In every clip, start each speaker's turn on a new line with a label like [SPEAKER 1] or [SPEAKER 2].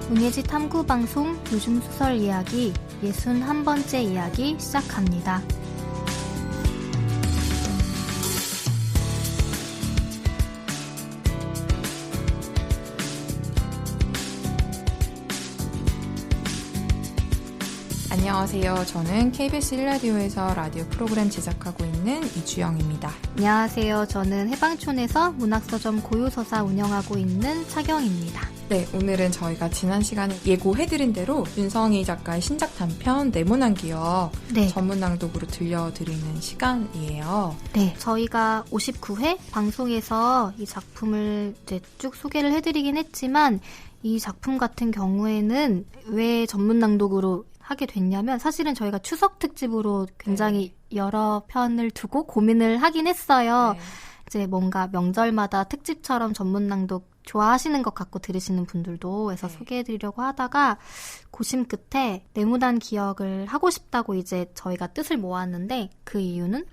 [SPEAKER 1] 문예지 탐구방송 요즘 소설 이야기 61번째 이야기 시작합니다.
[SPEAKER 2] 안녕하세요. 저는 KBS 1라디오에서 라디오 프로그램 제작하고 있는 이주영입니다.
[SPEAKER 1] 안녕하세요. 저는 해방촌에서 문학서점 고요서사 운영하고 있는 차경입니다.
[SPEAKER 2] 네, 오늘은 저희가 지난 시간에 예고해드린 대로 윤성희 작가의 신작 단편 네모난 기억 전문 낭독으로 들려드리는 시간이에요.
[SPEAKER 1] 네, 저희가 59회 방송에서 이 작품을 이제 쭉 소개를 해드리긴 했지만 이 작품 같은 경우에는 왜 전문 낭독으로 하게 됐냐면 사실은 저희가 추석 특집으로 굉장히 여러 편을 두고 고민을 하긴 했어요. 이제 뭔가 명절마다 특집처럼 전문 낭독 좋아하시는 것 같고 들으시는 분들도 해서 소개해드리려고 하다가 고심 끝에 네모난 기억을 하고 싶다고 이제 저희가 뜻을 모았는데 그 이유는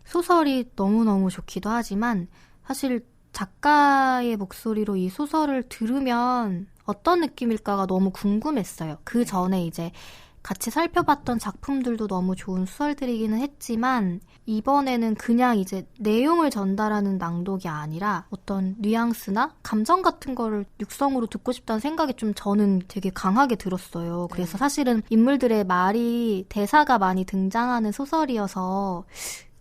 [SPEAKER 1] 소설이 너무너무 좋기도 하지만 사실 작가의 목소리로 이 소설을 들으면 어떤 느낌일까가 너무 궁금했어요. 그 전에 이제 같이 살펴봤던 작품들도 너무 좋은 소설들이기는 했지만 이번에는 그냥 이제 내용을 전달하는 낭독이 아니라 어떤 뉘앙스나 감정 같은 거를 육성으로 듣고 싶다는 생각이 좀 저는 되게 강하게 들었어요. 그래서 사실은 인물들의 말이 대사가 많이 등장하는 소설이어서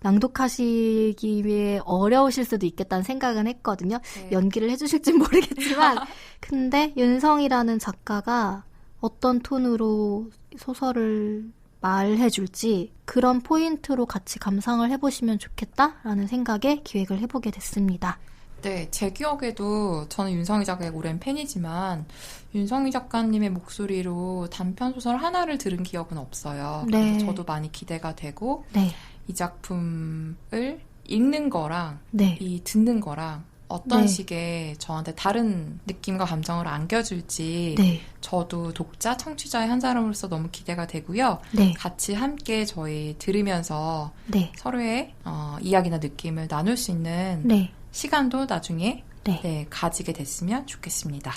[SPEAKER 1] 낭독하시기 위해 어려우실 수도 있겠다는 생각은 했거든요. 연기를 해주실진 모르겠지만 근데 윤성이라는 작가가 어떤 톤으로 소설을 말해줄지 그런 포인트로 같이 감상을 해보시면 좋겠다라는 생각에 기획을 해보게 됐습니다.
[SPEAKER 2] 네, 제 기억에도 저는 윤성희 작가의 오랜 팬이지만 윤성희 작가님의 목소리로 단편 소설 하나를 들은 기억은 없어요.
[SPEAKER 1] 네.
[SPEAKER 2] 그래서 저도 많이 기대가 되고 이 작품을 읽는 거랑 이 듣는 거랑 어떤 식의 저한테 다른 느낌과 감정을 안겨줄지 저도 독자, 청취자의 한 사람으로서 너무 기대가 되고요. 같이 함께 저희 들으면서 서로의 이야기나 느낌을 나눌 수 있는 시간도 나중에 가지게 됐으면 좋겠습니다.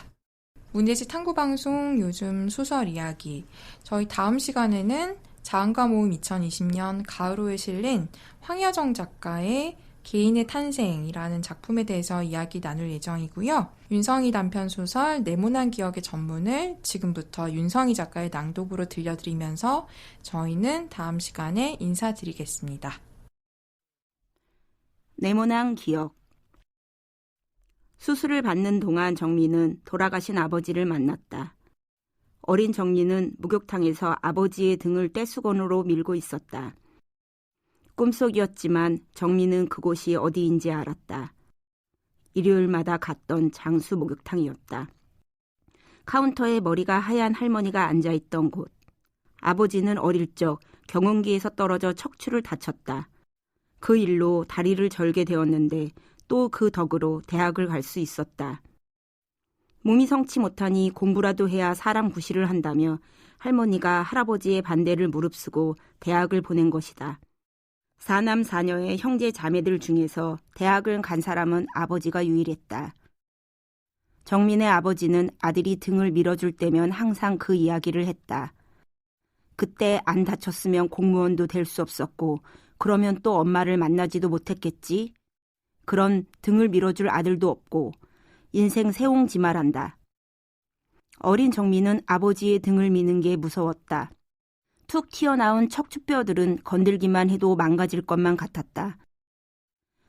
[SPEAKER 2] 문예지 탐구방송 요즘 소설 이야기 저희 다음 시간에는 자음과 모음 2020년 가을호에 실린 황여정 작가의 개인의 탄생이라는 작품에 대해서 이야기 나눌 예정이고요. 윤성희 단편 소설 네모난 기억의 전문을 지금부터 윤성희 작가의 낭독으로 들려드리면서 저희는 다음 시간에 인사드리겠습니다.
[SPEAKER 3] 네모난 기억. 수술을 받는 동안 정민은 돌아가신 아버지를 만났다. 어린 정민은 목욕탕에서 아버지의 등을 떼수건으로 밀고 있었다. 꿈속이었지만 정민은 그곳이 어디인지 알았다. 일요일마다 갔던 장수 목욕탕이었다. 카운터에 머리가 하얀 할머니가 앉아있던 곳. 아버지는 어릴 적 경운기에서 떨어져 척추를 다쳤다. 그 일로 다리를 절게 되었는데 또 그 덕으로 대학을 갈 수 있었다. 몸이 성치 못하니 공부라도 해야 사람 구실을 한다며 할머니가 할아버지의 반대를 무릅쓰고 대학을 보낸 것이다. 4남 4녀의 형제 자매들 중에서 대학을 간 사람은 아버지가 유일했다. 정민의 아버지는 아들이 등을 밀어줄 때면 항상 그 이야기를 했다. 그때 안 다쳤으면 공무원도 될 수 없었고 그러면 또 엄마를 만나지도 못했겠지. 그런 등을 밀어줄 아들도 없고 인생 세옹지말한다. 어린 정민은 아버지의 등을 미는 게 무서웠다. 툭 튀어나온 척추뼈들은 건들기만 해도 망가질 것만 같았다.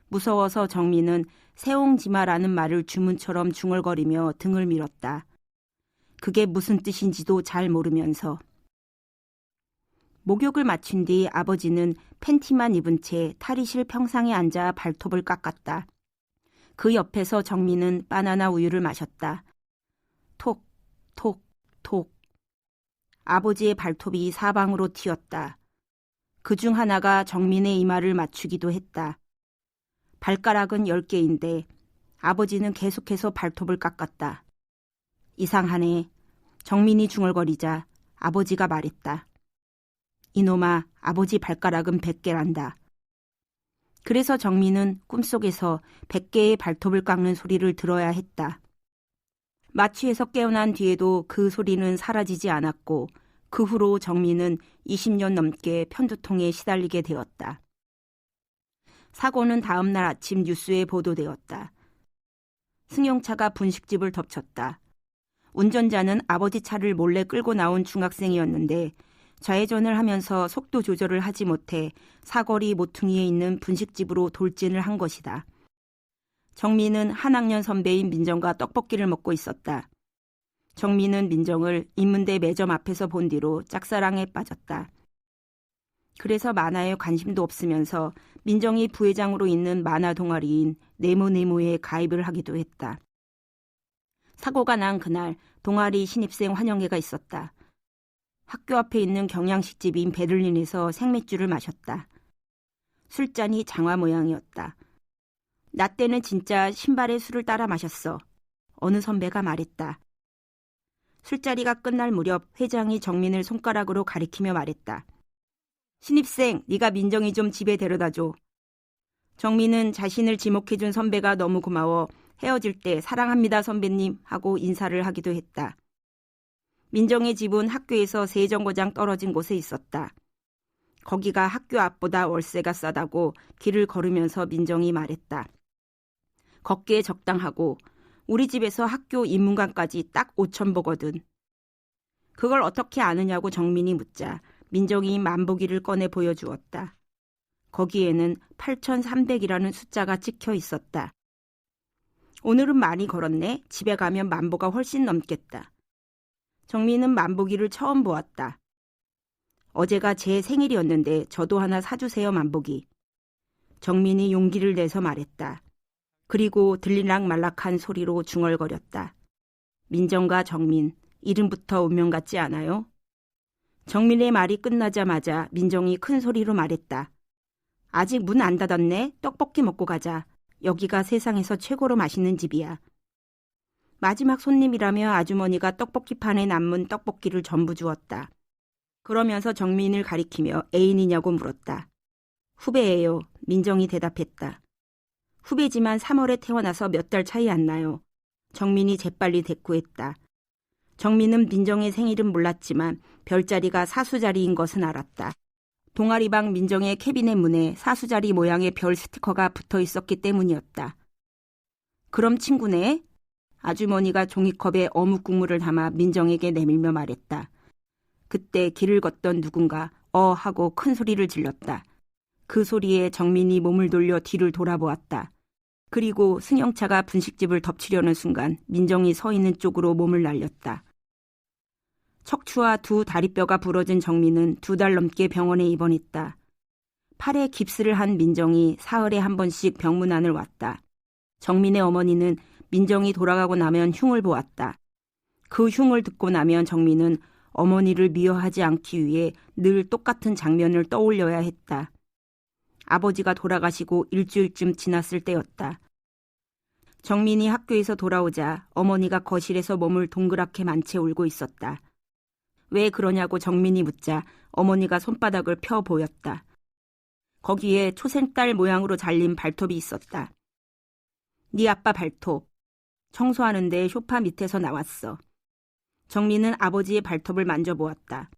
[SPEAKER 3] 무서워서 정민은 세옹지마라는 말을 주문처럼 중얼거리며 등을 밀었다. 그게 무슨 뜻인지도 잘 모르면서. 목욕을 마친 뒤 아버지는 팬티만 입은 채 탈의실 평상에 앉아 발톱을 깎았다. 그 옆에서 정민은 바나나 우유를 마셨다. 톡, 톡, 톡. 아버지의 발톱이 사방으로 튀었다. 그중 하나가 정민의 이마를 맞추기도 했다. 발가락은 10개인데 아버지는 계속해서 발톱을 깎았다. 이상하네. 정민이 중얼거리자 아버지가 말했다. 이놈아, 아버지 발가락은 100개란다. 그래서 정민은 꿈속에서 100개의 발톱을 깎는 소리를 들어야 했다. 마취에서 깨어난 뒤에도 그 소리는 사라지지 않았고 그 후로 정민은 20년 넘게 편두통에 시달리게 되었다. 사고는 다음 날 아침 뉴스에 보도되었다. 승용차가 분식집을 덮쳤다. 운전자는 아버지 차를 몰래 끌고 나온 중학생이었는데 좌회전을 하면서 속도 조절을 하지 못해 사거리 모퉁이에 있는 분식집으로 돌진을 한 것이다. 정민은 한 학년 선배인 민정과 떡볶이를 먹고 있었다. 정민은 민정을 인문대 매점 앞에서 본 뒤로 짝사랑에 빠졌다. 그래서 만화에 관심도 없으면서 민정이 부회장으로 있는 만화 동아리인 네모네모에 가입을 하기도 했다. 사고가 난 그날 동아리 신입생 환영회가 있었다. 학교 앞에 있는 경양식집인 베를린에서 생맥주를 마셨다. 술잔이 장화 모양이었다. 나 때는 진짜 신발에 술을 따라 마셨어. 어느 선배가 말했다. 술자리가 끝날 무렵 회장이 정민을 손가락으로 가리키며 말했다. 신입생, 네가 민정이 좀 집에 데려다줘. 정민은 자신을 지목해준 선배가 너무 고마워 헤어질 때 사랑합니다 선배님 하고 인사를 하기도 했다. 민정의 집은 학교에서 3정거장 떨어진 곳에 있었다. 거기가 학교 앞보다 월세가 싸다고 길을 걸으면서 민정이 말했다. 걷기에 적당하고 우리 집에서 학교 인문관까지 딱 5,000보거든. 그걸 어떻게 아느냐고 정민이 묻자 민정이 만보기를 꺼내 보여주었다. 거기에는 8,300이라는 숫자가 찍혀 있었다. 오늘은 많이 걸었네. 집에 가면 만보가 훨씬 넘겠다. 정민은 만보기를 처음 보았다. 어제가 제 생일이었는데 저도 하나 사주세요 만보기. 정민이 용기를 내서 말했다. 그리고 들리락 말락한 소리로 중얼거렸다. 민정과 정민, 이름부터 운명 같지 않아요? 정민의 말이 끝나자마자 민정이 큰 소리로 말했다. 아직 문 안 닫았네. 떡볶이 먹고 가자. 여기가 세상에서 최고로 맛있는 집이야. 마지막 손님이라며 아주머니가 떡볶이판에 남은 떡볶이를 전부 주었다. 그러면서 정민을 가리키며 애인이냐고 물었다. 후배예요. 민정이 대답했다. 후배지만 3월에 태어나서 몇 달 차이 안 나요. 정민이 재빨리 대꾸했다. 정민은 민정의 생일은 몰랐지만 별자리가 사수자리인 것은 알았다. 동아리방 민정의 캐비넷 문에 사수자리 모양의 별 스티커가 붙어 있었기 때문이었다. 그럼 친구네? 아주머니가 종이컵에 어묵 국물을 담아 민정에게 내밀며 말했다. 그때 길을 걷던 누군가 하고 큰 소리를 질렀다. 그 소리에 정민이 몸을 돌려 뒤를 돌아보았다. 그리고 승용차가 분식집을 덮치려는 순간 민정이 서 있는 쪽으로 몸을 날렸다. 척추와 두 다리뼈가 부러진 정민은 2달 넘게 병원에 입원했다. 팔에 깁스를 한 민정이 사흘에 한 번씩 병문안을 왔다. 정민의 어머니는 민정이 돌아가고 나면 흉을 보았다. 그 흉을 듣고 나면 정민은 어머니를 미워하지 않기 위해 늘 똑같은 장면을 떠올려야 했다. 아버지가 돌아가시고 일주일쯤 지났을 때였다. 정민이 학교에서 돌아오자 어머니가 거실에서 몸을 동그랗게 만채 울고 있었다. 왜 그러냐고 정민이 묻자 어머니가 손바닥을 펴 보였다. 거기에 초생딸 모양으로 잘린 발톱이 있었다. 네 아빠 발톱. 청소하는데 소파 밑에서 나왔어. 정민은 아버지의 발톱을 만져보았다.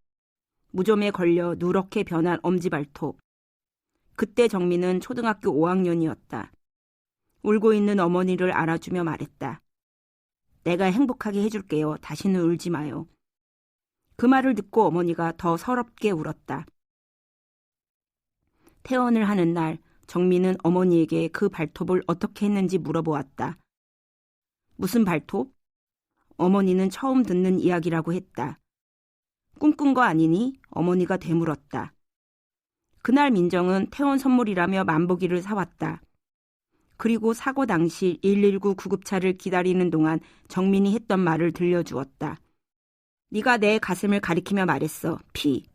[SPEAKER 3] 무좀에 걸려 누렇게 변한 엄지발톱. 그때 정민은 초등학교 5학년이었다. 울고 있는 어머니를 안아주며 말했다. 내가 행복하게 해줄게요. 다시는 울지 마요. 그 말을 듣고 어머니가 더 서럽게 울었다. 퇴원을 하는 날 정민은 어머니에게 그 발톱을 어떻게 했는지 물어보았다. 무슨 발톱? 어머니는 처음 듣는 이야기라고 했다. 꿈꾼 거 아니니? 어머니가 되물었다. 그날 민정은 퇴원 선물이라며 만보기를 사왔다. 그리고 사고 당시 119 구급차를 기다리는 동안 정민이 했던 말을 들려주었다. 네가 내 가슴을 가리키며 말했어.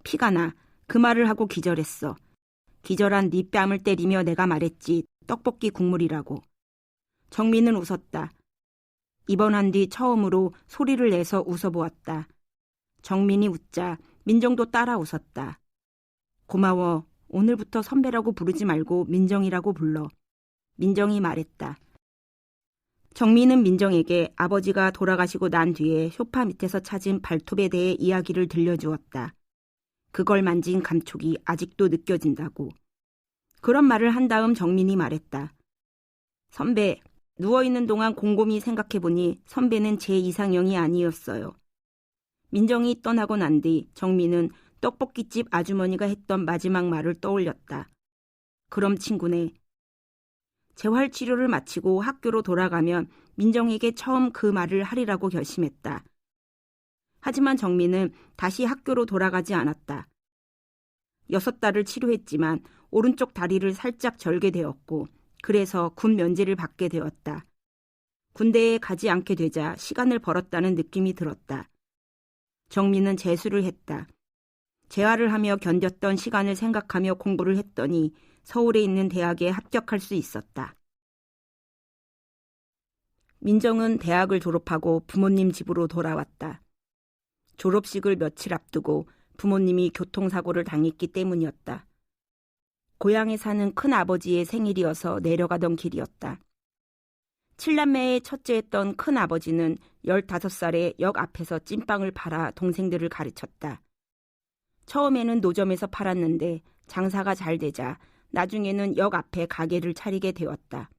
[SPEAKER 3] 피가 나. 그 말을 하고 기절했어. 기절한 네 뺨을 때리며 내가 말했지. 떡볶이 국물이라고. 정민은 웃었다. 입원한 뒤 처음으로 소리를 내서 웃어보았다. 정민이 웃자 민정도 따라 웃었다. 고마워. 오늘부터 선배라고 부르지 말고 민정이라고 불러. 민정이 말했다. 정민은 민정에게 아버지가 돌아가시고 난 뒤에 소파 밑에서 찾은 발톱에 대해 이야기를 들려주었다. 그걸 만진 감촉이 아직도 느껴진다고. 그런 말을 한 다음 정민이 말했다. 선배, 누워있는 동안 곰곰이 생각해보니 선배는 제 이상형이 아니었어요. 민정이 떠나고 난 뒤 정민은 떡볶이집 아주머니가 했던 마지막 말을 떠올렸다. 그럼 친구네. 재활치료를 마치고 학교로 돌아가면 민정에게 처음 그 말을 하리라고 결심했다. 하지만 정민은 다시 학교로 돌아가지 않았다. 6달을 치료했지만 오른쪽 다리를 살짝 절게 되었고 그래서 군 면제를 받게 되었다. 군대에 가지 않게 되자 시간을 벌었다는 느낌이 들었다. 정민은 재수를 했다. 재활을 하며 견뎠던 시간을 생각하며 공부를 했더니 서울에 있는 대학에 합격할 수 있었다. 민정은 대학을 졸업하고 부모님 집으로 돌아왔다. 졸업식을 며칠 앞두고 부모님이 교통사고를 당했기 때문이었다. 고향에 사는 큰아버지의 생일이어서 내려가던 길이었다. 7남매의 첫째였던 큰아버지는 15살에 역 앞에서 찐빵을 팔아 동생들을 가르쳤다. 처음에는 노점에서 팔았는데 장사가 잘 되자 나중에는 역 앞에 가게를 차리게 되었다.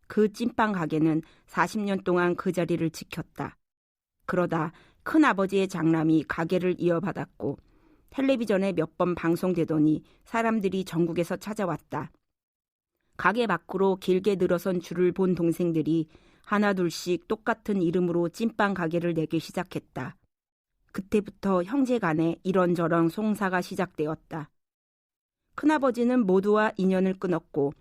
[SPEAKER 3] 그 찐빵 가게는 40년 동안 그 자리를 지켰다. 그러다 큰아버지의 장남이 가게를 이어받았고 텔레비전에 몇 번 방송되더니 사람들이 전국에서 찾아왔다. 가게 밖으로 길게 늘어선 줄을 본 동생들이 하나둘씩 똑같은 이름으로 찐빵 가게를 내기 시작했다. 그때부터 형제 간에 이런저런 송사가 시작되었다. 큰아버지는 모두와 인연을 끊었고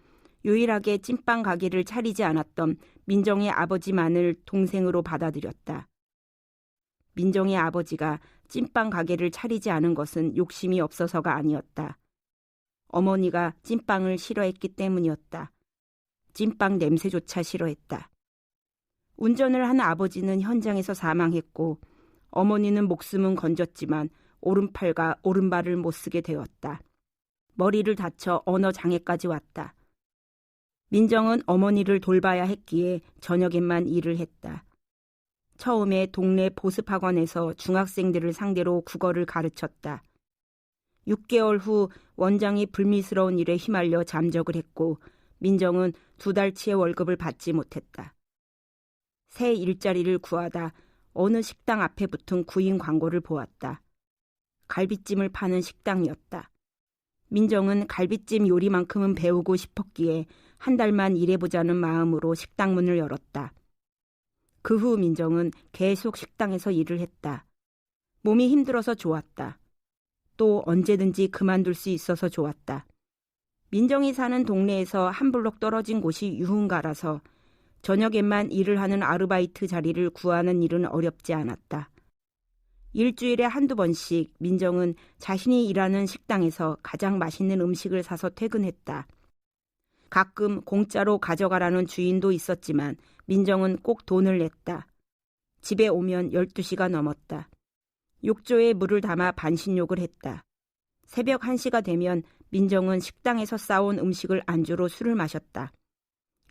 [SPEAKER 3] 유일하게 찐빵 가게를 차리지 않았던 민정의 아버지만을 동생으로 받아들였다. 민정의 아버지가 찐빵 가게를 차리지 않은 것은 욕심이 없어서가 아니었다. 어머니가 찐빵을 싫어했기 때문이었다. 찐빵 냄새조차 싫어했다. 운전을 한 아버지는 현장에서 사망했고 어머니는 목숨은 건졌지만 오른팔과 오른발을 못 쓰게 되었다. 머리를 다쳐 언어 장애까지 왔다. 민정은 어머니를 돌봐야 했기에 저녁에만 일을 했다. 처음에 동네 보습학원에서 중학생들을 상대로 국어를 가르쳤다. 6개월 후 원장이 불미스러운 일에 휘말려 잠적을 했고 민정은 2달치의 월급을 받지 못했다. 새 일자리를 구하다 어느 식당 앞에 붙은 구인 광고를 보았다. 갈비찜을 파는 식당이었다. 민정은 갈비찜 요리만큼은 배우고 싶었기에 한 달만 일해보자는 마음으로 식당 문을 열었다. 그 후 민정은 계속 식당에서 일을 했다. 몸이 힘들어서 좋았다. 또 언제든지 그만둘 수 있어서 좋았다. 민정이 사는 동네에서 한 블록 떨어진 곳이 유흥가라서 저녁에만 일을 하는 아르바이트 자리를 구하는 일은 어렵지 않았다. 일주일에 한두 번씩 민정은 자신이 일하는 식당에서 가장 맛있는 음식을 사서 퇴근했다. 가끔 공짜로 가져가라는 주인도 있었지만 민정은 꼭 돈을 냈다. 집에 오면 12시가 넘었다. 욕조에 물을 담아 반신욕을 했다. 새벽 1시가 되면 민정은 식당에서 싸온 음식을 안주로 술을 마셨다.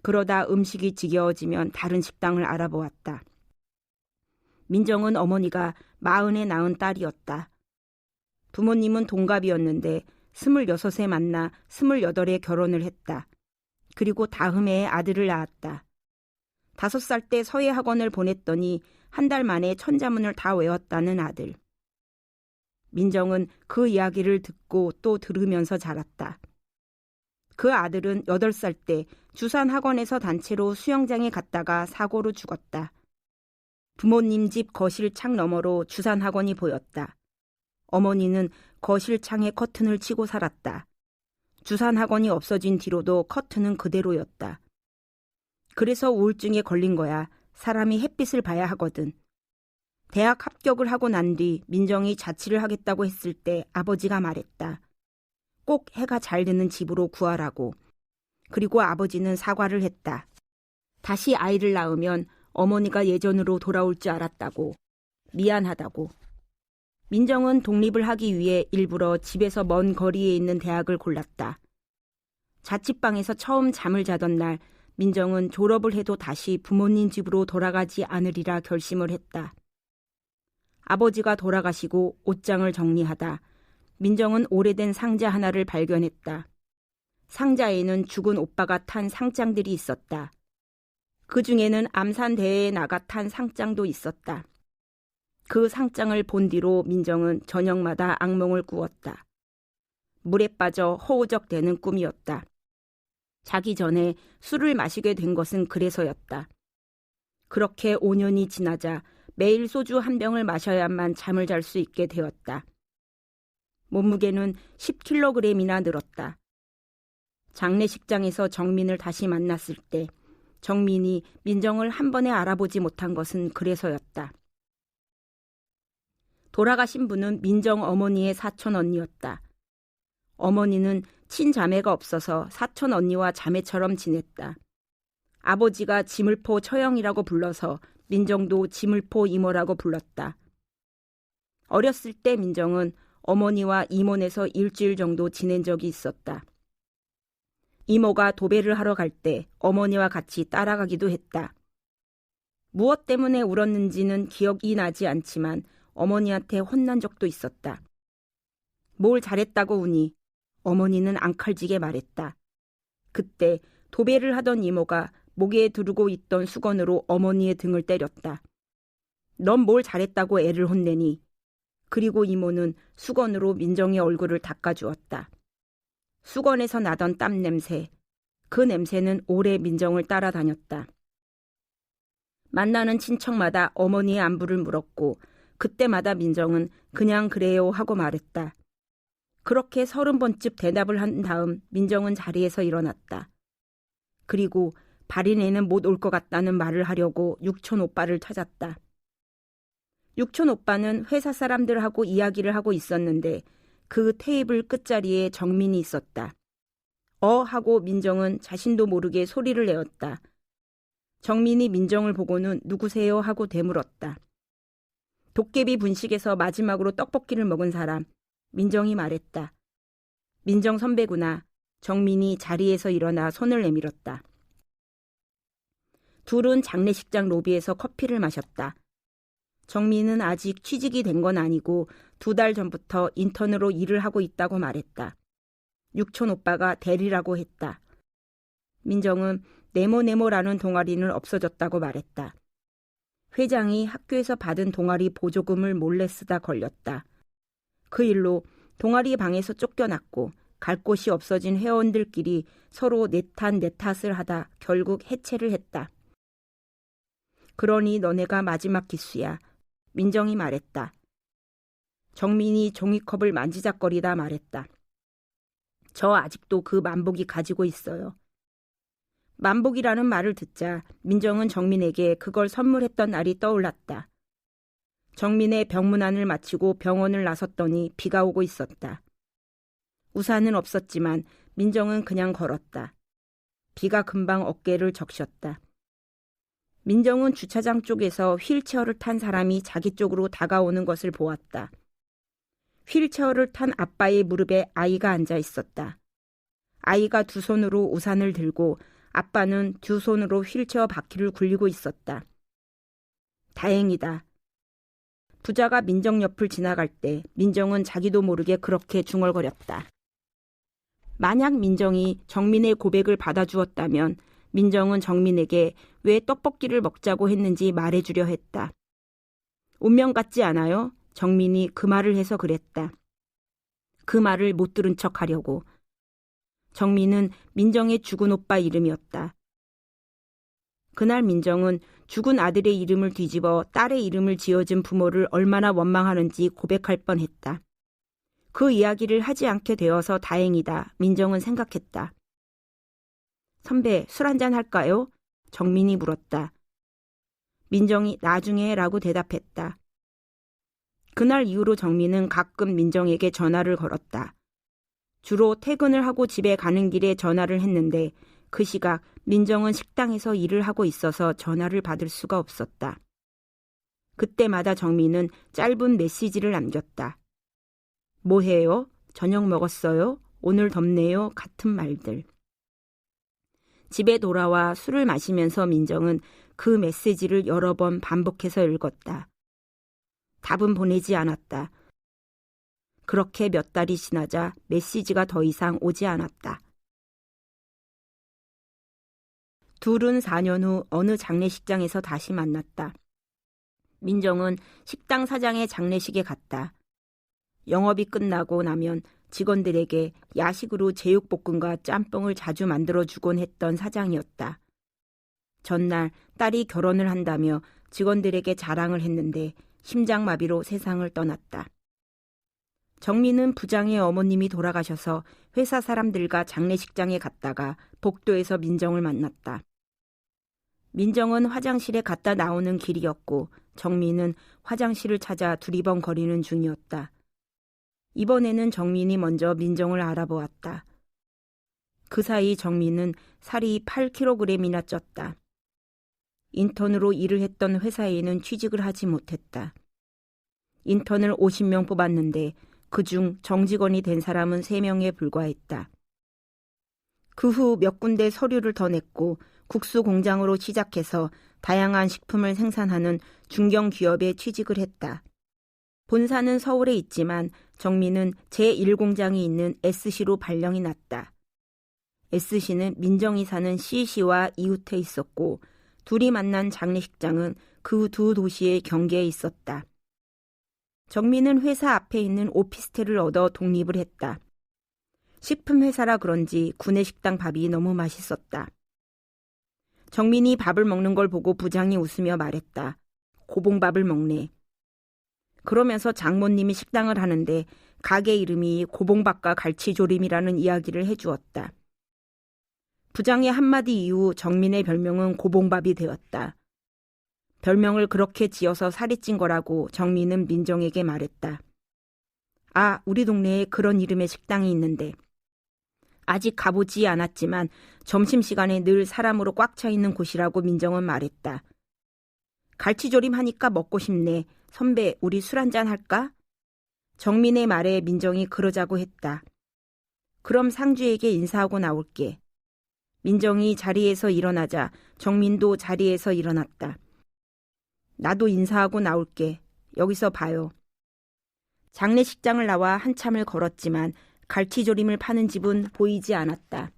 [SPEAKER 3] 그러다 음식이 지겨워지면 다른 식당을 알아보았다. 민정은 어머니가 40에 낳은 딸이었다. 부모님은 동갑이었는데 26에 만나 28에 결혼을 했다. 그리고 다음 해에 아들을 낳았다. 5살 때 서예학원을 보냈더니 한 달 만에 천자문을 다 외웠다는 아들. 민정은 그 이야기를 듣고 또 들으면서 자랐다. 그 아들은 8살 때 주산학원에서 단체로 수영장에 갔다가 사고로 죽었다. 부모님 집 거실 창 너머로 주산학원이 보였다. 어머니는 거실 창에 커튼을 치고 살았다. 주산학원이 없어진 뒤로도 커튼은 그대로였다. 그래서 우울증에 걸린 거야. 사람이 햇빛을 봐야 하거든. 대학 합격을 하고 난 뒤 민정이 자취를 하겠다고 했을 때 아버지가 말했다. 꼭 해가 잘 드는 집으로 구하라고. 그리고 아버지는 사과를 했다. 다시 아이를 낳으면 어머니가 예전으로 돌아올 줄 알았다고. 미안하다고. 민정은 독립을 하기 위해 일부러 집에서 먼 거리에 있는 대학을 골랐다. 자취방에서 처음 잠을 자던 날 민정은 졸업을 해도 다시 부모님 집으로 돌아가지 않으리라 결심을 했다. 아버지가 돌아가시고 옷장을 정리하다 민정은 오래된 상자 하나를 발견했다. 상자에는 죽은 오빠가 탄 상장들이 있었다. 그 중에는 암산대회에 나가 탄 상장도 있었다. 그 상장을 본 뒤로 민정은 저녁마다 악몽을 꾸었다. 물에 빠져 허우적대는 꿈이었다. 자기 전에 술을 마시게 된 것은 그래서였다. 그렇게 5년이 지나자 매일 소주 한 병을 마셔야만 잠을 잘 수 있게 되었다. 몸무게는 10kg이나 늘었다. 장례식장에서 정민을 다시 만났을 때 정민이 민정을 한 번에 알아보지 못한 것은 그래서였다. 돌아가신 분은 민정 어머니의 사촌 언니였다. 어머니는 친자매가 없어서 사촌 언니와 자매처럼 지냈다. 아버지가 지물포 처형이라고 불러서 민정도 지물포 이모라고 불렀다. 어렸을 때 민정은 어머니와 이모네서 일주일 정도 지낸 적이 있었다. 이모가 도배를 하러 갈 때 어머니와 같이 따라가기도 했다. 무엇 때문에 울었는지는 기억이 나지 않지만 어머니한테 혼난 적도 있었다. 뭘 잘했다고 우니? 어머니는 앙칼지게 말했다. 그때 도배를 하던 이모가 목에 두르고 있던 수건으로 어머니의 등을 때렸다. 넌 뭘 잘했다고 애를 혼내니? 그리고 이모는 수건으로 민정의 얼굴을 닦아주었다. 수건에서 나던 땀 냄새, 그 냄새는 오래 민정을 따라다녔다. 만나는 친척마다 어머니의 안부를 물었고 그때마다 민정은 그냥 그래요 하고 말했다. 그렇게 30번쯤 대답을 한 다음 민정은 자리에서 일어났다. 그리고 발인에는 못 올 것 같다는 말을 하려고 육촌 오빠를 찾았다. 육촌 오빠는 회사 사람들하고 이야기를 하고 있었는데 그 테이블 끝자리에 정민이 있었다. 하고 민정은 자신도 모르게 소리를 내었다. 정민이 민정을 보고는 누구세요 하고 되물었다. 도깨비 분식에서 마지막으로 떡볶이를 먹은 사람, 민정이 말했다. 민정 선배구나. 정민이 자리에서 일어나 손을 내밀었다. 둘은 장례식장 로비에서 커피를 마셨다. 정민은 아직 취직이 된 건 아니고 2달 전부터 인턴으로 일을 하고 있다고 말했다. 육촌 오빠가 대리라고 했다. 민정은 네모네모라는 동아리는 없어졌다고 말했다. 회장이 학교에서 받은 동아리 보조금을 몰래 쓰다 걸렸다. 그 일로 동아리 방에서 쫓겨났고 갈 곳이 없어진 회원들끼리 서로 내 탓을 하다 결국 해체를 했다. 그러니 너네가 마지막 기수야. 민정이 말했다. 정민이 종이컵을 만지작거리다 말했다. 저 아직도 그 만복이 가지고 있어요. 만복이라는 말을 듣자 민정은 정민에게 그걸 선물했던 날이 떠올랐다. 정민의 병문안을 마치고 병원을 나섰더니 비가 오고 있었다. 우산은 없었지만 민정은 그냥 걸었다. 비가 금방 어깨를 적셨다. 민정은 주차장 쪽에서 휠체어를 탄 사람이 자기 쪽으로 다가오는 것을 보았다. 휠체어를 탄 아빠의 무릎에 아이가 앉아 있었다. 아이가 2손으로 우산을 들고 아빠는 2손으로 휠체어 바퀴를 굴리고 있었다. 다행이다. 부자가 민정 옆을 지나갈 때 민정은 자기도 모르게 그렇게 중얼거렸다. 만약 민정이 정민의 고백을 받아주었다면 민정은 정민에게 왜 떡볶이를 먹자고 했는지 말해주려 했다. 운명 같지 않아요? 정민이 그 말을 해서 그랬다. 그 말을 못 들은 척하려고. 정민은 민정의 죽은 오빠 이름이었다. 그날 민정은 죽은 아들의 이름을 뒤집어 딸의 이름을 지어준 부모를 얼마나 원망하는지 고백할 뻔했다. 그 이야기를 하지 않게 되어서 다행이다. 민정은 생각했다. 선배, 술 한잔 할까요? 정민이 물었다. 민정이 나중에 라고 대답했다. 그날 이후로 정민은 가끔 민정에게 전화를 걸었다. 주로 퇴근을 하고 집에 가는 길에 전화를 했는데 그 시각 민정은 식당에서 일을 하고 있어서 전화를 받을 수가 없었다. 그때마다 정민은 짧은 메시지를 남겼다. 뭐해요? 저녁 먹었어요? 오늘 덥네요? 같은 말들. 집에 돌아와 술을 마시면서 민정은 그 메시지를 여러 번 반복해서 읽었다. 답은 보내지 않았다. 그렇게 몇 달이 지나자 메시지가 더 이상 오지 않았다. 둘은 4년 후 어느 장례식장에서 다시 만났다. 민정은 식당 사장의 장례식에 갔다. 영업이 끝나고 나면 직원들에게 야식으로 제육볶음과 짬뽕을 자주 만들어주곤 했던 사장이었다. 전날 딸이 결혼을 한다며 직원들에게 자랑을 했는데 심장마비로 세상을 떠났다. 정민은 부장의 어머님이 돌아가셔서 회사 사람들과 장례식장에 갔다가 복도에서 민정을 만났다. 민정은 화장실에 갔다 나오는 길이었고 정민은 화장실을 찾아 두리번거리는 중이었다. 이번에는 정민이 먼저 민정을 알아보았다. 그 사이 정민은 살이 8kg이나 쪘다. 인턴으로 일을 했던 회사에는 취직을 하지 못했다. 인턴을 50명 뽑았는데 그중 정직원이 된 사람은 3명에 불과했다. 그 후 몇 군데 서류를 더 냈고 국수 공장으로 시작해서 다양한 식품을 생산하는 중견기업에 취직을 했다. 본사는 서울에 있지만 정민은 제1공장이 있는 S시로 발령이 났다. S시는 민정이 사는 C시와 이웃해 있었고 둘이 만난 장례식장은 그 두 도시의 경계에 있었다. 정민은 회사 앞에 있는 오피스텔을 얻어 독립을 했다. 식품회사라 그런지 구내식당 밥이 너무 맛있었다. 정민이 밥을 먹는 걸 보고 부장이 웃으며 말했다. 고봉밥을 먹네. 그러면서 장모님이 식당을 하는데 가게 이름이 고봉밥과 갈치조림이라는 이야기를 해주었다. 부장의 한마디 이후 정민의 별명은 고봉밥이 되었다. 별명을 그렇게 지어서 살이 찐 거라고 정민은 민정에게 말했다. 아, 우리 동네에 그런 이름의 식당이 있는데. 아직 가보지 않았지만 점심시간에 늘 사람으로 꽉 차 있는 곳이라고 민정은 말했다. 갈치조림 하니까 먹고 싶네. 선배, 우리 술 한잔 할까? 정민의 말에 민정이 그러자고 했다. 그럼 상주에게 인사하고 나올게. 민정이 자리에서 일어나자 정민도 자리에서 일어났다. 나도 인사하고 나올게. 여기서 봐요. 장례식장을 나와 한참을 걸었지만 갈치조림을 파는 집은 보이지 않았다.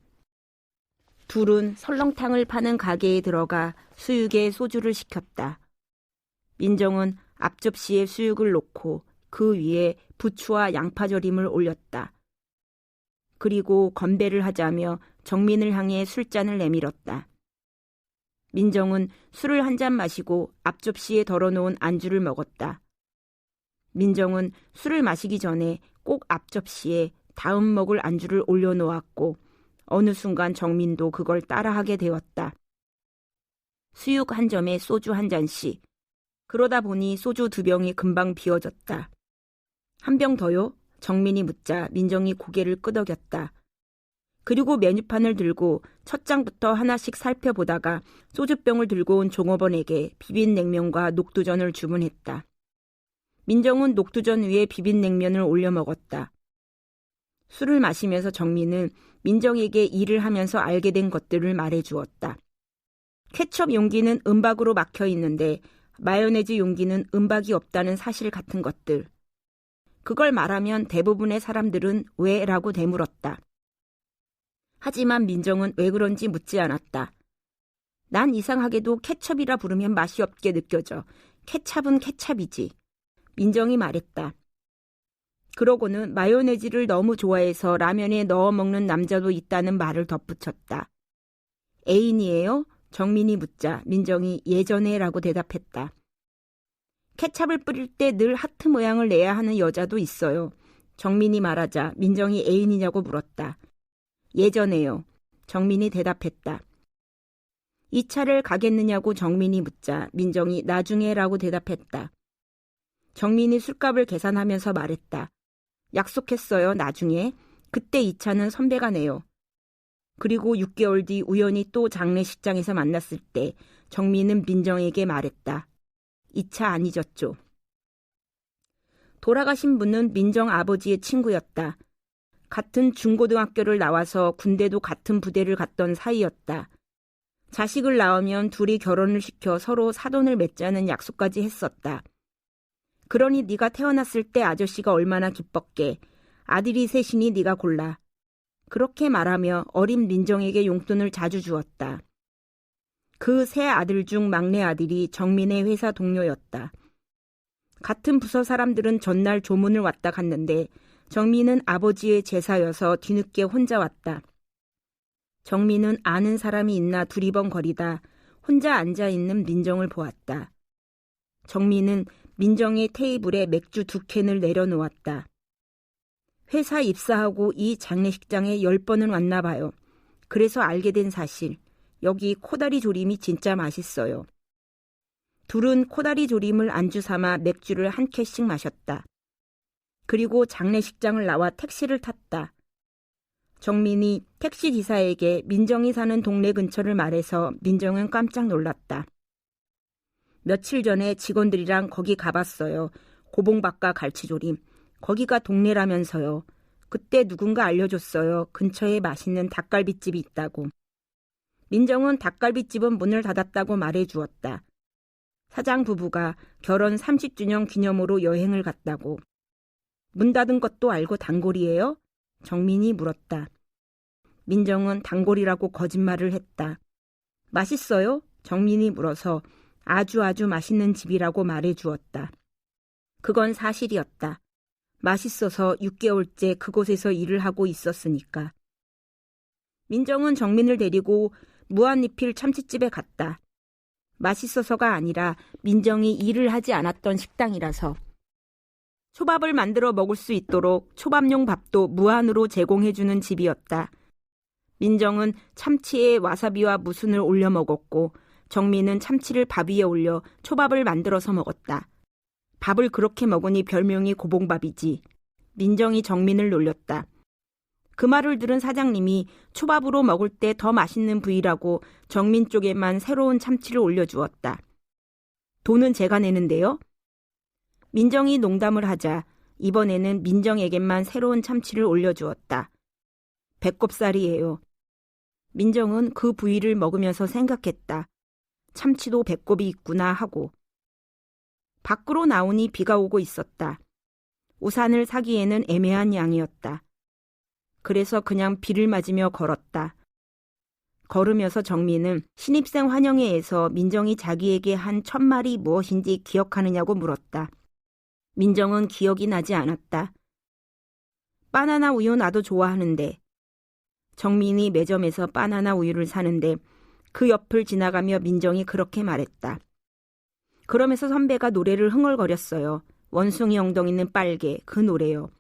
[SPEAKER 3] 둘은 설렁탕을 파는 가게에 들어가 수육에 소주를 시켰다. 민정은 앞접시에 수육을 놓고 그 위에 부추와 양파절임을 올렸다. 그리고 건배를 하자며 정민을 향해 술잔을 내밀었다. 민정은 술을 한 잔 마시고 앞접시에 덜어놓은 안주를 먹었다. 민정은 술을 마시기 전에 꼭 앞접시에 다음 먹을 안주를 올려놓았고 어느 순간 정민도 그걸 따라하게 되었다. 수육 한 점에 소주 한 잔씩. 그러다 보니 소주 2병이 금방 비워졌다. 한 병 더요? 정민이 묻자 민정이 고개를 끄덕였다. 그리고 메뉴판을 들고 첫 장부터 하나씩 살펴보다가 소주병을 들고 온 종업원에게 비빔냉면과 녹두전을 주문했다. 민정은 녹두전 위에 비빔냉면을 올려 먹었다. 술을 마시면서 정민은 민정에게 일을 하면서 알게 된 것들을 말해주었다. 케첩 용기는 은박으로 막혀 있는데 마요네즈 용기는 은박이 없다는 사실 같은 것들. 그걸 말하면 대부분의 사람들은 왜? 라고 되물었다. 하지만 민정은 왜 그런지 묻지 않았다. 난 이상하게도 케첩이라 부르면 맛이 없게 느껴져. 케찹은 케찹이지. 민정이 말했다. 그러고는 마요네즈를 너무 좋아해서 라면에 넣어 먹는 남자도 있다는 말을 덧붙였다. 애인이에요? 정민이 묻자 민정이 예전에라고 대답했다. 케찹을 뿌릴 때 늘 하트 모양을 내야 하는 여자도 있어요. 정민이 말하자 민정이 애인이냐고 물었다. 예전에요. 정민이 대답했다. 이 차를 가겠느냐고 정민이 묻자 민정이 나중에라고 대답했다. 정민이 술값을 계산하면서 말했다. 약속했어요. 나중에. 그때 이 차는 선배가 내요. 그리고 6개월 뒤 우연히 또 장례식장에서 만났을 때 정민은 민정에게 말했다. 이 차 안 잊었죠. 돌아가신 분은 민정 아버지의 친구였다. 같은 중고등학교를 나와서 군대도 같은 부대를 갔던 사이였다. 자식을 낳으면 둘이 결혼을 시켜 서로 사돈을 맺자는 약속까지 했었다. 그러니 네가 태어났을 때 아저씨가 얼마나 기뻤게. 아들이 셋이니 네가 골라. 그렇게 말하며 어린 민정에게 용돈을 자주 주었다. 그 세 아들 중 막내 아들이 정민의 회사 동료였다. 같은 부서 사람들은 전날 조문을 왔다 갔는데 정민은 아버지의 제사여서 뒤늦게 혼자 왔다. 정민은 아는 사람이 있나 두리번거리다 혼자 앉아있는 민정을 보았다. 정민은 민정의 테이블에 맥주 2캔을 내려놓았다. 회사 입사하고 이 장례식장에 10번은 왔나 봐요. 그래서 알게 된 사실. 여기 코다리 조림이 진짜 맛있어요. 둘은 코다리 조림을 안주 삼아 맥주를 한 캔씩 마셨다. 그리고 장례식장을 나와 택시를 탔다. 정민이 택시 기사에게 민정이 사는 동네 근처를 말해서 민정은 깜짝 놀랐다. 며칠 전에 직원들이랑 거기 가봤어요. 고봉밥과 갈치조림. 거기가 동네라면서요. 그때 누군가 알려줬어요. 근처에 맛있는 닭갈비집이 있다고. 민정은 닭갈비집은 문을 닫았다고 말해주었다. 사장 부부가 결혼 30주년 기념으로 여행을 갔다고. 문 닫은 것도 알고 단골이에요? 정민이 물었다. 민정은 단골이라고 거짓말을 했다. 맛있어요? 정민이 물어서 아주 맛있는 집이라고 말해주었다. 그건 사실이었다. 맛있어서 6개월째 그곳에서 일을 하고 있었으니까. 민정은 정민을 데리고 무한리필 참치집에 갔다. 맛있어서가 아니라 민정이 일을 하지 않았던 식당이라서. 초밥을 만들어 먹을 수 있도록 초밥용 밥도 무한으로 제공해주는 집이었다. 민정은 참치에 와사비와 무순을 올려 먹었고 정민은 참치를 밥 위에 올려 초밥을 만들어서 먹었다. 밥을 그렇게 먹으니 별명이 고봉밥이지. 민정이 정민을 놀렸다. 그 말을 들은 사장님이 초밥으로 먹을 때 더 맛있는 부위라고 정민 쪽에만 새로운 참치를 올려주었다. 돈은 제가 내는데요. 민정이 농담을 하자 이번에는 민정에게만 새로운 참치를 올려주었다. 배꼽살이에요. 민정은 그 부위를 먹으면서 생각했다. 참치도 배꼽이 있구나 하고. 밖으로 나오니 비가 오고 있었다. 우산을 사기에는 애매한 양이었다. 그래서 그냥 비를 맞으며 걸었다. 걸으면서 정민은 신입생 환영회에서 민정이 자기에게 한 첫 말이 무엇인지 기억하느냐고 물었다. 민정은 기억이 나지 않았다. 바나나 우유 나도 좋아하는데. 정민이 매점에서 바나나 우유를 사는데 그 옆을 지나가며 민정이 그렇게 말했다. 그러면서 선배가 노래를 흥얼거렸어요. 원숭이 엉덩이는 빨개, 그 노래요.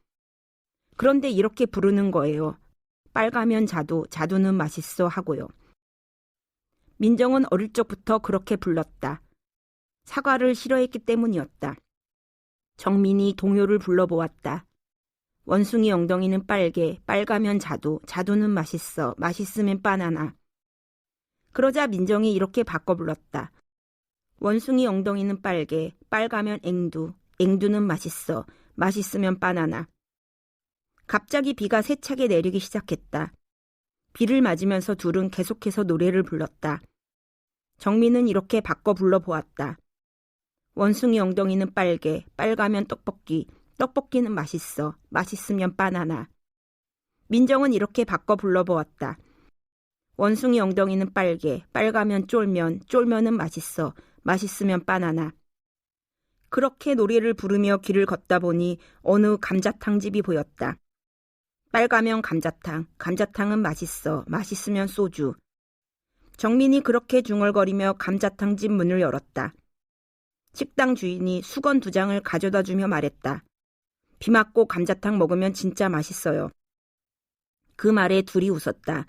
[SPEAKER 3] 그런데 이렇게 부르는 거예요. 빨가면 자두, 자두는 맛있어 하고요. 민정은 어릴 적부터 그렇게 불렀다. 사과를 싫어했기 때문이었다. 정민이 동요를 불러보았다. 원숭이 엉덩이는 빨개, 빨가면 자두, 자두는 맛있어, 맛있으면 바나나. 그러자 민정이 이렇게 바꿔 불렀다. 원숭이 엉덩이는 빨개, 빨가면 앵두, 앵두는 맛있어, 맛있으면 바나나. 갑자기 비가 세차게 내리기 시작했다. 비를 맞으면서 둘은 계속해서 노래를 불렀다. 정민은 이렇게 바꿔 불러보았다. 원숭이 엉덩이는 빨개, 빨가면 떡볶이, 떡볶이는 맛있어, 맛있으면 바나나. 민정은 이렇게 바꿔 불러보았다. 원숭이 엉덩이는 빨개, 빨가면 쫄면, 쫄면은 맛있어, 맛있으면 바나나. 그렇게 노래를 부르며 길을 걷다 보니 어느 감자탕 집이 보였다. 빨가면 감자탕, 감자탕은 맛있어, 맛있으면 소주. 정민이 그렇게 중얼거리며 감자탕 집 문을 열었다. 식당 주인이 수건 2장을 가져다 주며 말했다. 비 맞고 감자탕 먹으면 진짜 맛있어요. 그 말에 둘이 웃었다.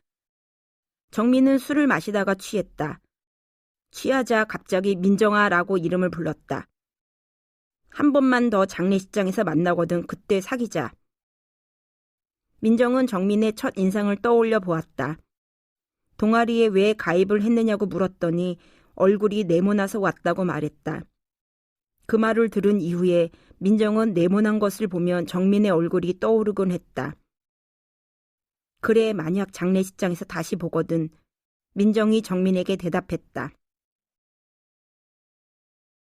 [SPEAKER 3] 정민은 술을 마시다가 취했다. 취하자 갑자기 민정아라고 이름을 불렀다. 한 번만 더 장례식장에서 만나거든 그때 사귀자. 민정은 정민의 첫 인상을 떠올려 보았다. 동아리에 왜 가입을 했느냐고 물었더니 얼굴이 네모나서 왔다고 말했다. 그 말을 들은 이후에 민정은 네모난 것을 보면 정민의 얼굴이 떠오르곤 했다. 그래 만약 장례식장에서 다시 보거든. 민정이 정민에게 대답했다.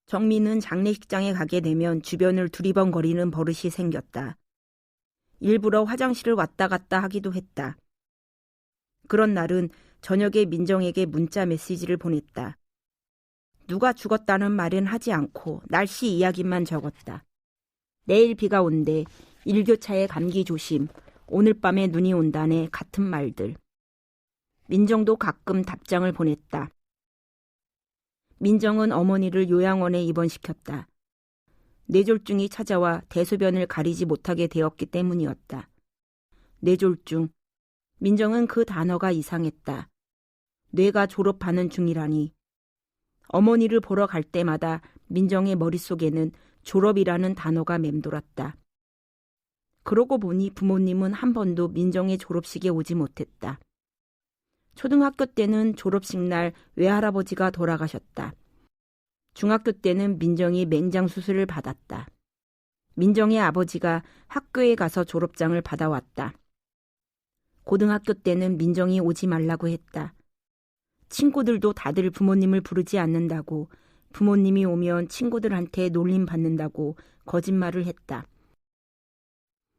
[SPEAKER 3] 정민은 장례식장에 가게 되면 주변을 두리번거리는 버릇이 생겼다. 일부러 화장실을 왔다 갔다 하기도 했다. 그런 날은 저녁에 민정에게 문자 메시지를 보냈다. 누가 죽었다는 말은 하지 않고 날씨 이야기만 적었다. 내일 비가 온대, 일교차에 감기 조심, 오늘 밤에 눈이 온다네 같은 말들. 민정도 가끔 답장을 보냈다. 민정은 어머니를 요양원에 입원시켰다. 뇌졸중이 찾아와 대소변을 가리지 못하게 되었기 때문이었다. 뇌졸중. 민정은 그 단어가 이상했다. 뇌가 졸업하는 중이라니. 어머니를 보러 갈 때마다 민정의 머릿속에는 졸업이라는 단어가 맴돌았다. 그러고 보니 부모님은 한 번도 민정의 졸업식에 오지 못했다. 초등학교 때는 졸업식 날 외할아버지가 돌아가셨다. 중학교 때는 민정이 맹장 수술을 받았다. 민정의 아버지가 학교에 가서 졸업장을 받아왔다. 고등학교 때는 민정이 오지 말라고 했다. 친구들도 다들 부모님을 부르지 않는다고, 부모님이 오면 친구들한테 놀림 받는다고 거짓말을 했다.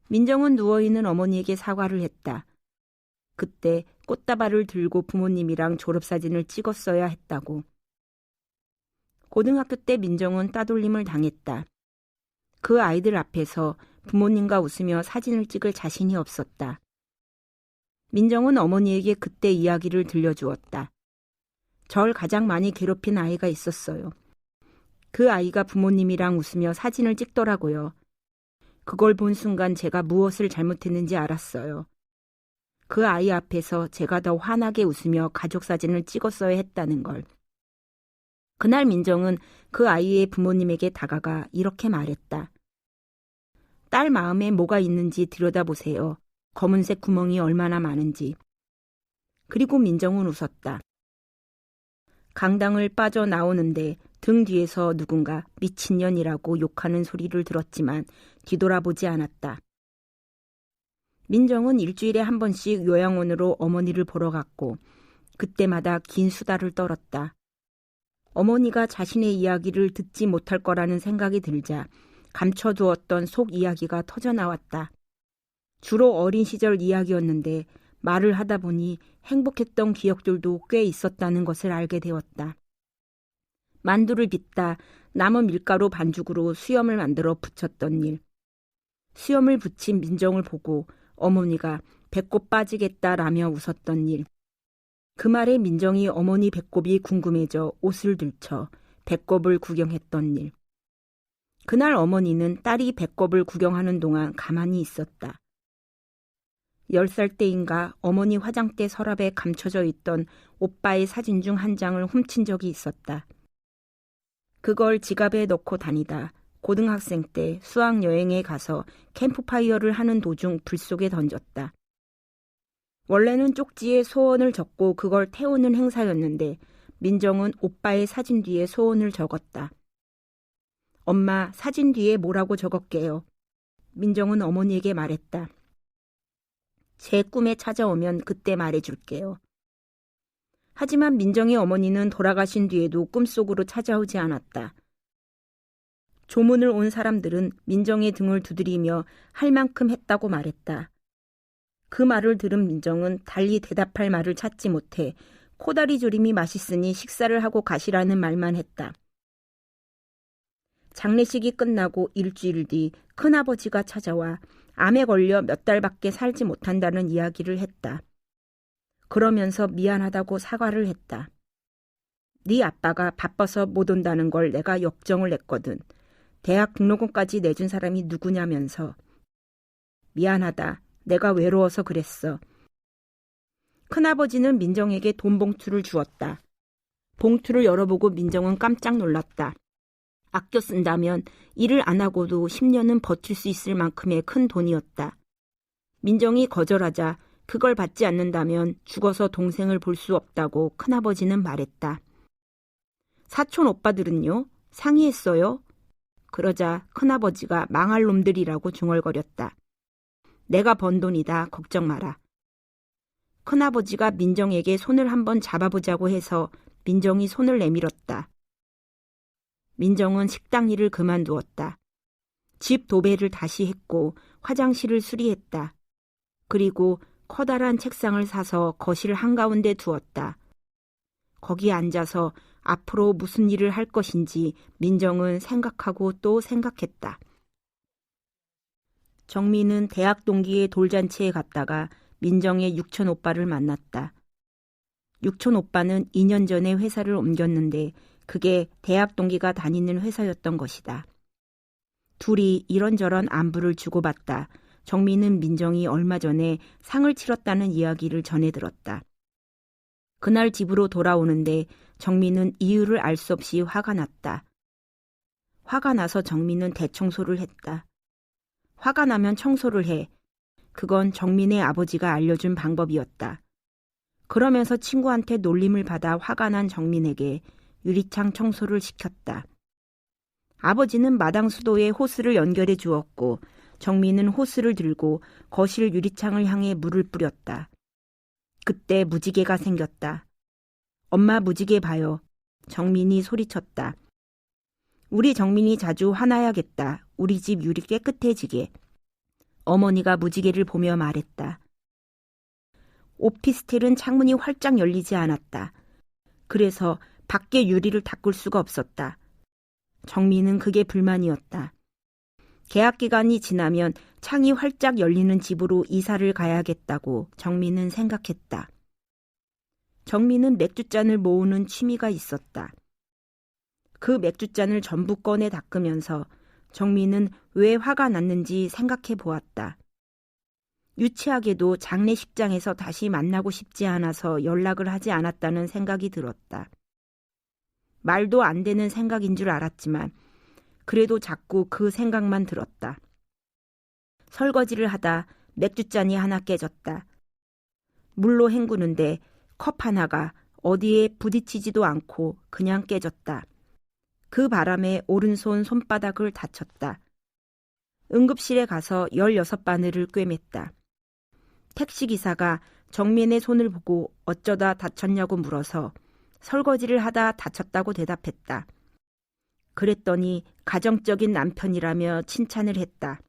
[SPEAKER 3] 민정은 누워있는 어머니에게 사과를 했다. 그때 꽃다발을 들고 부모님이랑 졸업사진을 찍었어야 했다고. 고등학교 때 민정은 따돌림을 당했다. 그 아이들 앞에서 부모님과 웃으며 사진을 찍을 자신이 없었다. 민정은 어머니에게 그때 이야기를 들려주었다. 절 가장 많이 괴롭힌 아이가 있었어요. 그 아이가 부모님이랑 웃으며 사진을 찍더라고요. 그걸 본 순간 제가 무엇을 잘못했는지 알았어요. 그 아이 앞에서 제가 더 환하게 웃으며 가족 사진을 찍었어야 했다는 걸. 그날 민정은 그 아이의 부모님에게 다가가 이렇게 말했다. 딸 마음에 뭐가 있는지 들여다보세요. 검은색 구멍이 얼마나 많은지. 그리고 민정은 웃었다. 강당을 빠져나오는데 등 뒤에서 누군가 미친년이라고 욕하는 소리를 들었지만 뒤돌아보지 않았다. 민정은 일주일에 한 번씩 요양원으로 어머니를 보러 갔고 그때마다 긴 수다를 떨었다. 어머니가 자신의 이야기를 듣지 못할 거라는 생각이 들자 감춰두었던 속 이야기가 터져나왔다. 주로 어린 시절 이야기였는데 말을 하다 보니 행복했던 기억들도 꽤 있었다는 것을 알게 되었다. 만두를 빚다 남은 밀가루 반죽으로 수염을 만들어 붙였던 일. 수염을 붙인 민정을 보고 어머니가 배꼽 빠지겠다라며 웃었던 일. 그 말에 민정이 어머니 배꼽이 궁금해져 옷을 들쳐 배꼽을 구경했던 일. 그날 어머니는 딸이 배꼽을 구경하는 동안 가만히 있었다. 10살 때인가 어머니 화장대 서랍에 감춰져 있던 오빠의 사진 중 한 장을 훔친 적이 있었다. 그걸 지갑에 넣고 다니다 고등학생 때 수학여행에 가서 캠프파이어를 하는 도중 불 속에 던졌다. 원래는 쪽지에 소원을 적고 그걸 태우는 행사였는데 민정은 오빠의 사진 뒤에 소원을 적었다. 엄마, 사진 뒤에 뭐라고 적을게요. 민정은 어머니에게 말했다. 제 꿈에 찾아오면 그때 말해줄게요. 하지만 민정의 어머니는 돌아가신 뒤에도 꿈속으로 찾아오지 않았다. 조문을 온 사람들은 민정의 등을 두드리며 할 만큼 했다고 말했다. 그 말을 들은 민정은 달리 대답할 말을 찾지 못해 코다리 조림이 맛있으니 식사를 하고 가시라는 말만 했다. 장례식이 끝나고 일주일 뒤 큰아버지가 찾아와 암에 걸려 몇 달밖에 살지 못한다는 이야기를 했다. 그러면서 미안하다고 사과를 했다. 네 아빠가 바빠서 못 온다는 걸 내가 역정을 냈거든. 대학 등록금까지 내준 사람이 누구냐면서. 미안하다. 내가 외로워서 그랬어. 큰아버지는 민정에게 돈 봉투를 주었다. 봉투를 열어보고 민정은 깜짝 놀랐다. 아껴 쓴다면 일을 안 하고도 10년은 버틸 수 있을 만큼의 큰 돈이었다. 민정이 거절하자 그걸 받지 않는다면 죽어서 동생을 볼 수 없다고 큰아버지는 말했다. 사촌 오빠들은요? 상의했어요? 그러자 큰아버지가 망할 놈들이라고 중얼거렸다. 내가 번 돈이다. 걱정 마라. 큰아버지가 민정에게 손을 한번 잡아보자고 해서 민정이 손을 내밀었다. 민정은 식당 일을 그만두었다. 집 도배를 다시 했고 화장실을 수리했다. 그리고 커다란 책상을 사서 거실 한가운데 두었다. 거기 앉아서 앞으로 무슨 일을 할 것인지 민정은 생각하고 또 생각했다. 정민은 대학 동기의 돌잔치에 갔다가 민정의 육촌 오빠를 만났다. 육촌 오빠는 2년 전에 회사를 옮겼는데 그게 대학 동기가 다니는 회사였던 것이다. 둘이 이런저런 안부를 주고받다. 정민은 민정이 얼마 전에 상을 치렀다는 이야기를 전해 들었다. 그날 집으로 돌아오는데 정민은 이유를 알 수 없이 화가 났다. 화가 나서 정민은 대청소를 했다. 화가 나면 청소를 해. 그건 정민의 아버지가 알려준 방법이었다. 그러면서 친구한테 놀림을 받아 화가 난 정민에게 유리창 청소를 시켰다. 아버지는 마당 수도에 호스를 연결해 주었고 정민은 호스를 들고 거실 유리창을 향해 물을 뿌렸다. 그때 무지개가 생겼다. 엄마 무지개 봐요. 정민이 소리쳤다. 우리 정민이 자주 화나야겠다. 우리 집 유리 깨끗해지게. 어머니가 무지개를 보며 말했다. 오피스텔은 창문이 활짝 열리지 않았다. 그래서 밖에 유리를 닦을 수가 없었다. 정민은 그게 불만이었다. 계약 기간이 지나면 창이 활짝 열리는 집으로 이사를 가야겠다고 정민은 생각했다. 정민은 맥주잔을 모으는 취미가 있었다. 그 맥주잔을 전부 꺼내 닦으면서 정민은 왜 화가 났는지 생각해 보았다. 유치하게도 장례식장에서 다시 만나고 싶지 않아서 연락을 하지 않았다는 생각이 들었다. 말도 안 되는 생각인 줄 알았지만 그래도 자꾸 그 생각만 들었다. 설거지를 하다 맥주잔이 하나 깨졌다. 물로 헹구는데 컵 하나가 어디에 부딪히지도 않고 그냥 깨졌다. 그 바람에 오른손 손바닥을 다쳤다. 응급실에 가서 16바늘을 꿰맸다. 택시기사가 정민의 손을 보고 어쩌다 다쳤냐고 물어서 설거지를 하다 다쳤다고 대답했다. 그랬더니 가정적인 남편이라며 칭찬을 했다.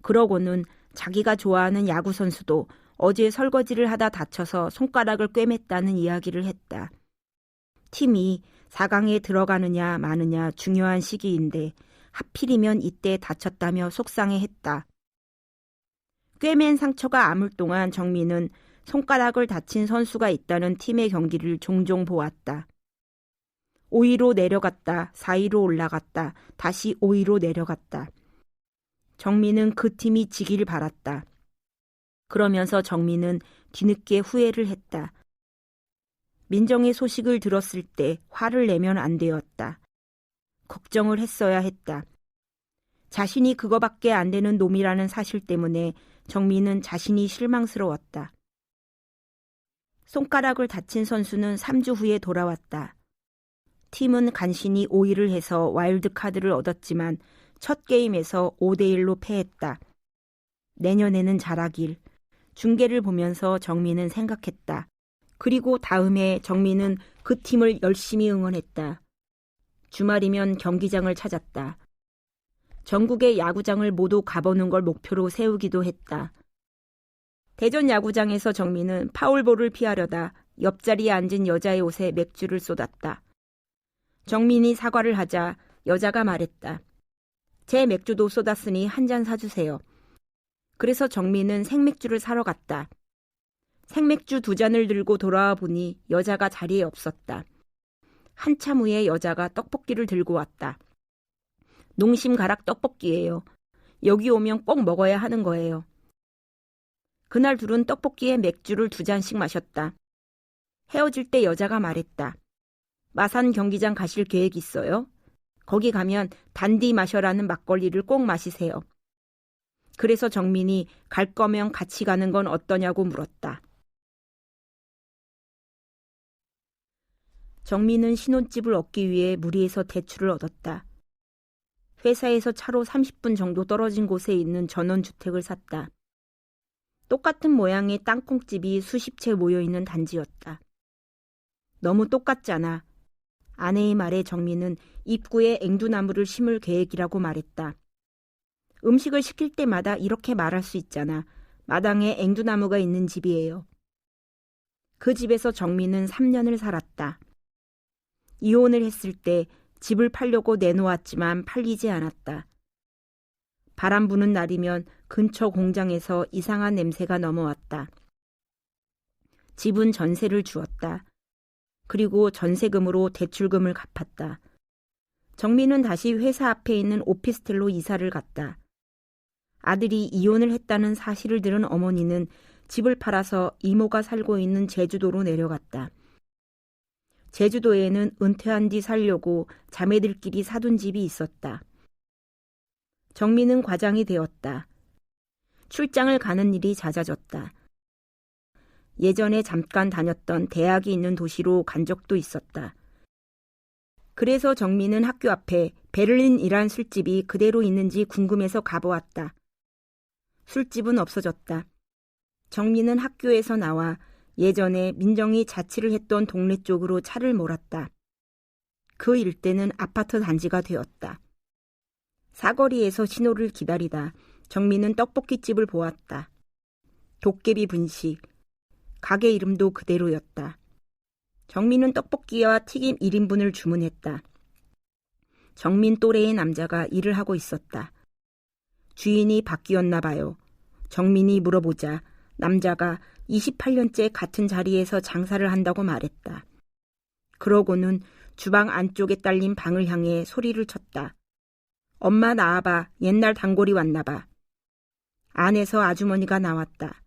[SPEAKER 3] 그러고는 자기가 좋아하는 야구선수도 어제 설거지를 하다 다쳐서 손가락을 꿰맸다는 이야기를 했다. 팀이 4강에 들어가느냐 마느냐 중요한 시기인데 하필이면 이때 다쳤다며 속상해했다. 꿰맨 상처가 아물 동안 정민은 손가락을 다친 선수가 있다는 팀의 경기를 종종 보았다. 5위로 내려갔다, 4위로 올라갔다, 다시 5위로 내려갔다. 정민은 그 팀이 지길 바랐다. 그러면서 정민은 뒤늦게 후회를 했다. 민정의 소식을 들었을 때 화를 내면 안 되었다. 걱정을 했어야 했다. 자신이 그거밖에 안 되는 놈이라는 사실 때문에 정민은 자신이 실망스러웠다. 손가락을 다친 선수는 3주 후에 돌아왔다. 팀은 간신히 5위를 해서 와일드카드를 얻었지만 첫 게임에서 5대1로 패했다. 내년에는 잘하길. 중계를 보면서 정민은 생각했다. 그리고 다음해 정민은 그 팀을 열심히 응원했다. 주말이면 경기장을 찾았다. 전국의 야구장을 모두 가보는 걸 목표로 세우기도 했다. 대전 야구장에서 정민은 파울볼을 피하려다 옆자리에 앉은 여자의 옷에 맥주를 쏟았다. 정민이 사과를 하자 여자가 말했다. 제 맥주도 쏟았으니 한 잔 사주세요. 그래서 정민은 생맥주를 사러 갔다. 생맥주 2잔을 들고 돌아와 보니 여자가 자리에 없었다. 한참 후에 여자가 떡볶이를 들고 왔다. 농심가락 떡볶이예요. 여기 오면 꼭 먹어야 하는 거예요. 그날 둘은 떡볶이에 맥주를 2잔씩 마셨다. 헤어질 때 여자가 말했다. 마산 경기장 가실 계획 있어요? 거기 가면 단디 마셔라는 막걸리를 꼭 마시세요. 그래서 정민이 갈 거면 같이 가는 건 어떠냐고 물었다. 정민은 신혼집을 얻기 위해 무리해서 대출을 얻었다. 회사에서 차로 30분 정도 떨어진 곳에 있는 전원주택을 샀다. 똑같은 모양의 땅콩집이 수십 채 모여있는 단지였다. 너무 똑같잖아. 아내의 말에 정민은 입구에 앵두나무를 심을 계획이라고 말했다. 음식을 시킬 때마다 이렇게 말할 수 있잖아. 마당에 앵두나무가 있는 집이에요. 그 집에서 정민은 3년을 살았다. 이혼을 했을 때 집을 팔려고 내놓았지만 팔리지 않았다. 바람 부는 날이면 근처 공장에서 이상한 냄새가 넘어왔다. 집은 전세를 주었다. 그리고 전세금으로 대출금을 갚았다. 정민은 다시 회사 앞에 있는 오피스텔로 이사를 갔다. 아들이 이혼을 했다는 사실을 들은 어머니는 집을 팔아서 이모가 살고 있는 제주도로 내려갔다. 제주도에는 은퇴한 뒤 살려고 자매들끼리 사둔 집이 있었다. 정민은 과장이 되었다. 출장을 가는 일이 잦아졌다. 예전에 잠깐 다녔던 대학이 있는 도시로 간 적도 있었다. 그래서 정민은 학교 앞에 베를린이란 술집이 그대로 있는지 궁금해서 가보았다. 술집은 없어졌다. 정민은 학교에서 나와 예전에 민정이 자취를 했던 동네 쪽으로 차를 몰았다. 그 일대는 아파트 단지가 되었다. 사거리에서 신호를 기다리다 정민은 떡볶이집을 보았다. 도깨비 분식. 가게 이름도 그대로였다. 정민은 떡볶이와 튀김 1인분을 주문했다. 정민 또래의 남자가 일을 하고 있었다. 주인이 바뀌었나 봐요. 정민이 물어보자 남자가 28년째 같은 자리에서 장사를 한다고 말했다. 그러고는 주방 안쪽에 딸린 방을 향해 소리를 쳤다. 엄마 나와봐. 옛날 단골이 왔나봐. 안에서 아주머니가 나왔다.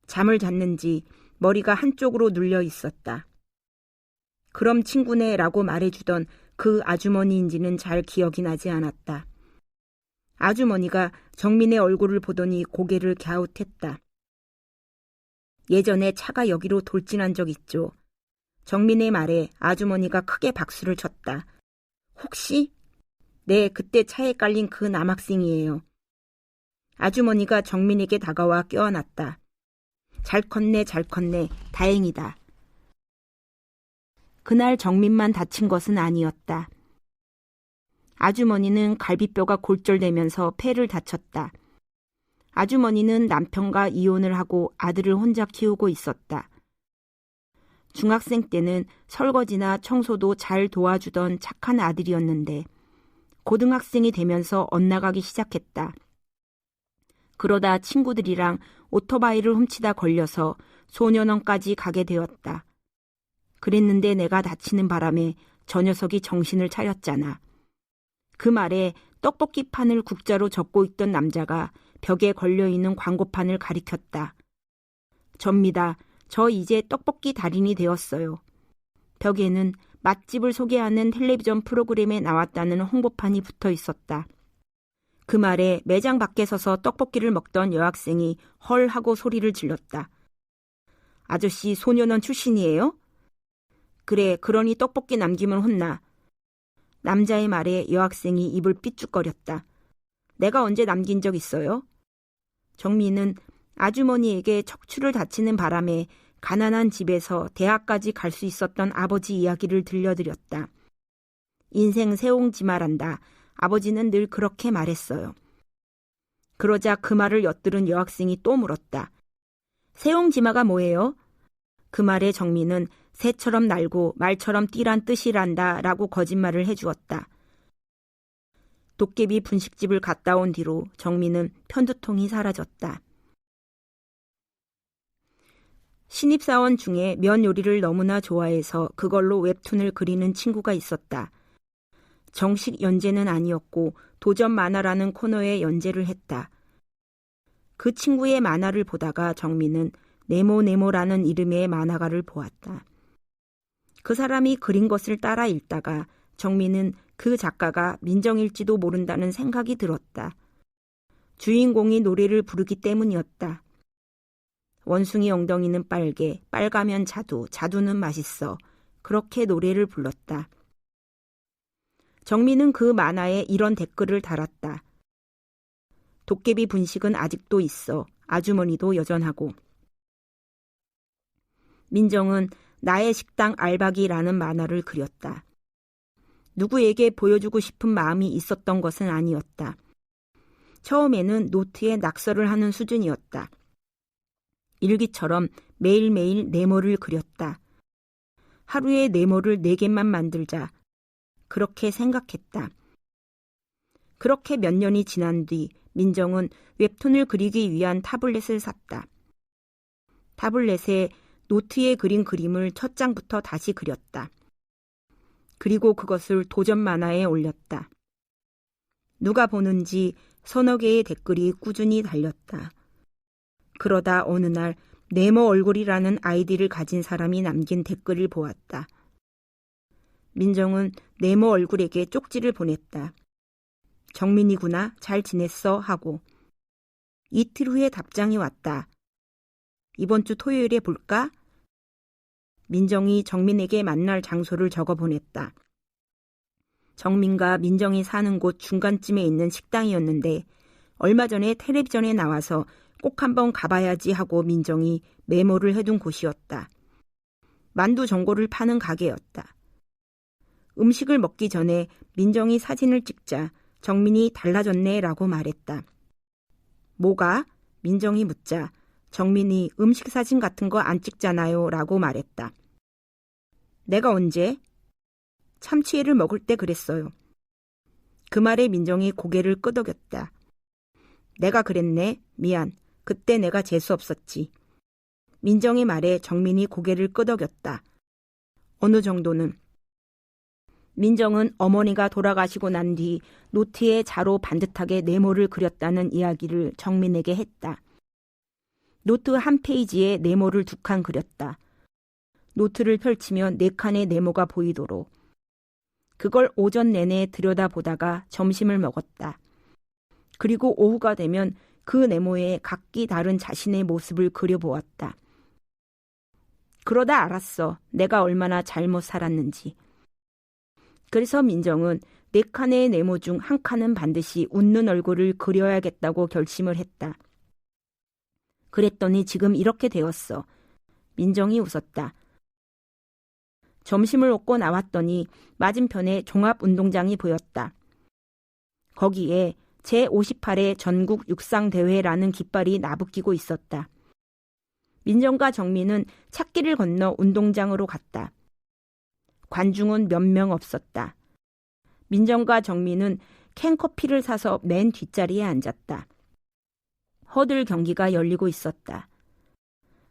[SPEAKER 3] 잠을 잤는지 머리가 한쪽으로 눌려 있었다. 그럼 친구네라고 말해주던 그 아주머니인지는 잘 기억이 나지 않았다. 아주머니가 정민의 얼굴을 보더니 고개를 갸웃했다. 예전에 차가 여기로 돌진한 적 있죠. 정민의 말에 아주머니가 크게 박수를 쳤다. 혹시? 네, 그때 차에 깔린 그 남학생이에요. 아주머니가 정민에게 다가와 껴안았다. 잘 컸네, 잘 컸네. 다행이다. 그날 정민만 다친 것은 아니었다. 아주머니는 갈비뼈가 골절되면서 폐를 다쳤다. 아주머니는 남편과 이혼을 하고 아들을 혼자 키우고 있었다. 중학생 때는 설거지나 청소도 잘 도와주던 착한 아들이었는데 고등학생이 되면서 엇나가기 시작했다. 그러다 친구들이랑 오토바이를 훔치다 걸려서 소년원까지 가게 되었다. 그랬는데 내가 다치는 바람에 저 녀석이 정신을 차렸잖아. 그 말에 떡볶이 판을 국자로 적고 있던 남자가 벽에 걸려있는 광고판을 가리켰다. 접니다. 저 이제 떡볶이 달인이 되었어요. 벽에는 맛집을 소개하는 텔레비전 프로그램에 나왔다는 홍보판이 붙어 있었다. 그 말에 매장 밖에 서서 떡볶이를 먹던 여학생이 헐 하고 소리를 질렀다. 아저씨 소년원 출신이에요? 그래, 그러니 떡볶이 남기면 혼나. 남자의 말에 여학생이 입을 삐죽거렸다. 내가 언제 남긴 적 있어요? 정민은 아주머니에게 척추를 다치는 바람에 가난한 집에서 대학까지 갈 수 있었던 아버지 이야기를 들려드렸다. 인생 새옹지마란다. 아버지는 늘 그렇게 말했어요. 그러자 그 말을 엿들은 여학생이 또 물었다. 새옹지마가 뭐예요? 그 말에 정민은 새처럼 날고 말처럼 뛰란 뜻이란다 라고 거짓말을 해주었다. 도깨비 분식집을 갔다 온 뒤로 정민은 편두통이 사라졌다. 신입사원 중에 면 요리를 너무나 좋아해서 그걸로 웹툰을 그리는 친구가 있었다. 정식 연재는 아니었고 도전 만화라는 코너에 연재를 했다. 그 친구의 만화를 보다가 정민은 네모네모라는 이름의 만화가를 보았다. 그 사람이 그린 것을 따라 읽다가 정민은 그 작가가 민정일지도 모른다는 생각이 들었다. 주인공이 노래를 부르기 때문이었다. 원숭이 엉덩이는 빨개, 빨가면 자두, 자두는 맛있어. 그렇게 노래를 불렀다. 정민은 그 만화에 이런 댓글을 달았다. 도깨비 분식은 아직도 있어. 아주머니도 여전하고. 민정은 나의 식당 알박이라는 만화를 그렸다. 누구에게 보여주고 싶은 마음이 있었던 것은 아니었다. 처음에는 노트에 낙서를 하는 수준이었다. 일기처럼 매일매일 네모를 그렸다. 하루에 네모를 4개만 만들자. 그렇게 생각했다. 그렇게 몇 년이 지난 뒤 민정은 웹툰을 그리기 위한 타블렛을 샀다. 타블렛에 노트에 그린 그림을 첫 장부터 다시 그렸다. 그리고 그것을 도전 만화에 올렸다. 누가 보는지 서너 개의 댓글이 꾸준히 달렸다. 그러다 어느 날 네모 얼굴이라는 아이디를 가진 사람이 남긴 댓글을 보았다. 민정은 네모 얼굴에게 쪽지를 보냈다. 정민이구나, 잘 지냈어 하고. 이틀 후에 답장이 왔다. 이번 주 토요일에 볼까? 민정이 정민에게 만날 장소를 적어 보냈다. 정민과 민정이 사는 곳 중간쯤에 있는 식당이었는데 얼마 전에 텔레비전에 나와서 꼭 한번 가봐야지 하고 민정이 메모를 해둔 곳이었다. 만두 전골을 파는 가게였다. 음식을 먹기 전에 민정이 사진을 찍자 정민이 달라졌네 라고 말했다. 뭐가? 민정이 묻자 정민이 음식 사진 같은 거 안 찍잖아요 라고 말했다. 내가 언제? 참치회를 먹을 때 그랬어요. 그 말에 민정이 고개를 끄덕였다. 내가 그랬네. 미안. 그때 내가 재수없었지. 민정의 말에 정민이 고개를 끄덕였다. 어느 정도는. 민정은 어머니가 돌아가시고 난 뒤 노트에 자로 반듯하게 네모를 그렸다는 이야기를 정민에게 했다. 노트 한 페이지에 네모를 2칸 그렸다. 노트를 펼치면 4칸의 네모가 보이도록. 그걸 오전 내내 들여다보다가 점심을 먹었다. 그리고 오후가 되면 그 네모에 각기 다른 자신의 모습을 그려보았다. 그러다 알았어. 내가 얼마나 잘못 살았는지. 그래서 민정은 4칸의 네모 중 1칸은 반드시 웃는 얼굴을 그려야겠다고 결심을 했다. 그랬더니 지금 이렇게 되었어. 민정이 웃었다. 점심을 먹고 나왔더니 맞은편에 종합운동장이 보였다. 거기에 제58회 전국 육상대회라는 깃발이 나부끼고 있었다. 민정과 정민은 찾길을 건너 운동장으로 갔다. 관중은 몇 명 없었다. 민정과 정민은 캔커피를 사서 맨 뒷자리에 앉았다. 허들 경기가 열리고 있었다.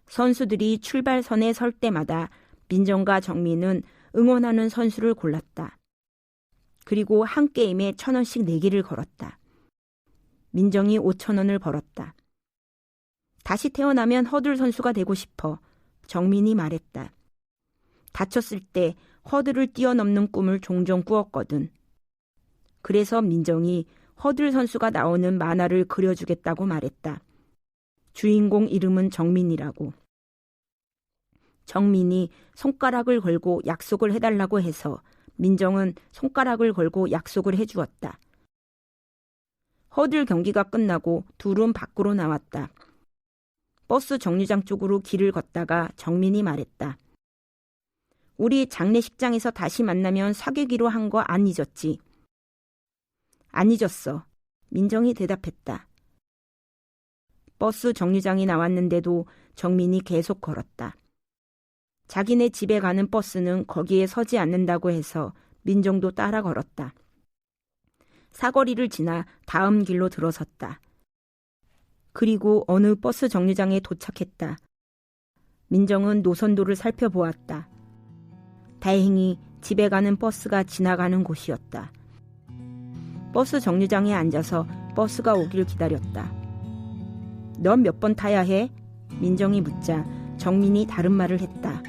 [SPEAKER 3] 선수들이 출발선에 설 때마다 민정과 정민은 응원하는 선수를 골랐다. 그리고 한 게임에 1,000원씩 내기를 걸었다. 민정이 5,000원을 벌었다. 다시 태어나면 허들 선수가 되고 싶어. 정민이 말했다. 다쳤을 때 허들을 뛰어넘는 꿈을 종종 꾸었거든. 그래서 민정이 허들 선수가 나오는 만화를 그려주겠다고 말했다. 주인공 이름은 정민이라고. 정민이 손가락을 걸고 약속을 해달라고 해서 민정은 손가락을 걸고 약속을 해주었다. 허들 경기가 끝나고 둘은 밖으로 나왔다. 버스 정류장 쪽으로 길을 걷다가 정민이 말했다. 우리 장례식장에서 다시 만나면 사귀기로 한 거 안 잊었지? 안 잊었어. 민정이 대답했다. 버스 정류장이 나왔는데도 정민이 계속 걸었다. 자기네 집에 가는 버스는 거기에 서지 않는다고 해서 민정도 따라 걸었다. 사거리를 지나 다음 길로 들어섰다. 그리고 어느 버스 정류장에 도착했다. 민정은 노선도를 살펴보았다. 다행히 집에 가는 버스가 지나가는 곳이었다. 버스 정류장에 앉아서 버스가 오길 기다렸다. 넌 몇 번 타야 해? 민정이 묻자 정민이 다른 말을 했다.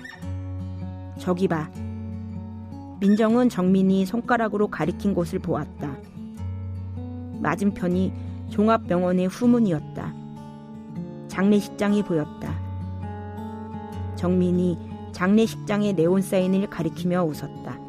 [SPEAKER 3] 저기 봐. 민정은 정민이 손가락으로 가리킨 곳을 보았다. 맞은편이 종합병원의 후문이었다. 장례식장이 보였다. 정민이 장례식장의 네온 사인을 가리키며 웃었다.